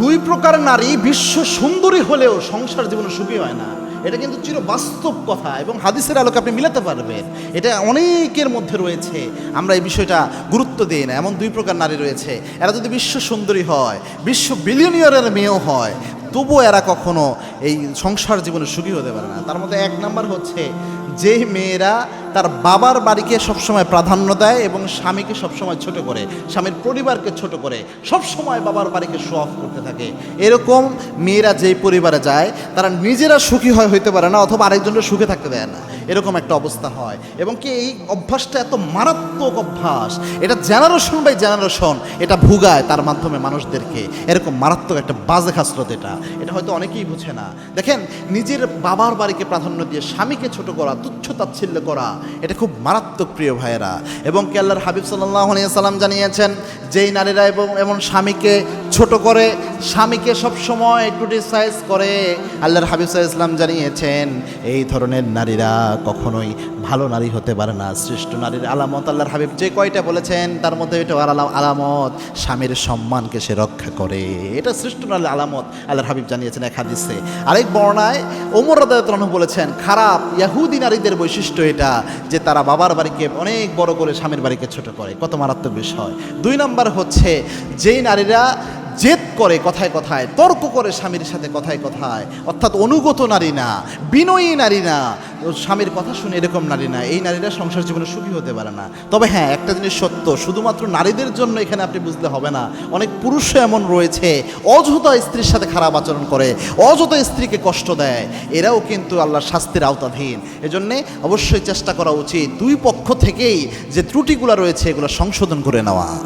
দুই প্রকার নারী বিশ্ব সুন্দরী হলেও সংসার জীবনে সুখী হয় না। এটা কিন্তু চির বাস্তব কথা এবং হাদিসের আলোকে আপনি মিলাতে পারবেন। এটা অনেকের মধ্যে রয়েছে, আমরা এই বিষয়টা গুরুত্ব দিই না। এমন দুই প্রকার নারী রয়েছে, এরা যদি বিশ্ব সুন্দরী হয়, বিশ্ব বিলিয়নিয়ারের মেয়েও হয়, তবুও এরা কখনো এই সংসার জীবনে সুখী হতে পারে না। তার মধ্যে এক নাম্বার হচ্ছে যেই মেয়েরা তার বাবার বাড়িকে সবসময় প্রাধান্য দেয় এবং স্বামীকে সবসময় ছোট করে, স্বামীর পরিবারকে ছোট করে, সবসময় বাবার বাড়িকে শো অফ করতে থাকে। এরকম মেয়েরা যেই পরিবারে যায় তারা নিজেরা সুখী হইতে পারে না, অথবা আরেকজনকে সুখে থাকতে দেয় না, এরকম একটা অবস্থা হয়। এবং কি এই অভ্যাসটা এত মারাত্মক অভ্যাস, এটা জেনারেশন বাই জেনারেশন এটা ভুগায় তার মাধ্যমে মানুষদেরকে। এরকম মারাত্মক একটা বাজে খাসলত এটা হয়তো অনেকেই বুঝে না। দেখেন, নিজের বাবার বাড়িকে প্রাধান্য দিয়ে স্বামীকে ছোট করা, তুচ্ছ তাচ্ছিল্য করা, এটা খুব মারাত্মক প্রিয় ভাইয়েরা। এবং কি আল্লাহর হাবিব সাল্লাল্লাহু আলাইহি সাল্লাম জানিয়েছেন, যেই নারীরা এমন স্বামীকে ছোট করে, স্বামীকে সবসময় ক্রিটিসাইজ করে, আল্লাহর হাবিব সাল্লাল্লাহু আলাইহি সাল্লাম জানিয়েছেন এই ধরনের নারীরা কখনোই ভালো নারী হতে পারে না। শ্রেষ্ঠ নারীর আলামত আল্লাহর হাবিব যে কয়টা বলেছেন তার মধ্যে এটা আলামত, স্বামীর সম্মানকে সে রক্ষা করে। এটা শ্রেষ্ঠ নারীর আলামত আল্লাহর হাবিব জানিয়েছেন এক হাদিসে। আরেক বর্ণায় ওমর রাদিয়াল্লাহু আনহু বলেছেন, খারাপ ইহুদি নারীদের বৈশিষ্ট্য এটা যে তারা বাবার বাড়িকে অনেক বড় করে স্বামীর বাড়িকে ছোট করে। কত মারাত্মক বিষয়। দুই নাম্বার হচ্ছে যেই নারীরা জেদ করে কথায় কথায়, তর্ক করে স্বামীর সাথে কথায় কথায়, অর্থাৎ অনুগত নারী না, বিনয়ী নারী না, স্বামীর কথা শুনে এরকম নারী না, এই নারীরা সংসার জীবনে সুখী হতে পারে না। তবে হ্যাঁ, একটা জিনিস সত্য, শুধুমাত্র নারীদের জন্য এখানে আপনি বুঝলে হবে না, অনেক পুরুষও এমন রয়েছে অযথা স্ত্রীর সাথে খারাপ আচরণ করে, অযথা স্ত্রীকে কষ্ট দেয়, এরাও কিন্তু আল্লাহর শাস্তির আওতাধীন। এজন্যে অবশ্যই চেষ্টা করা উচিত দুই পক্ষ থেকেই যে ত্রুটিগুলো রয়েছে এগুলো সংশোধন করে নেওয়া।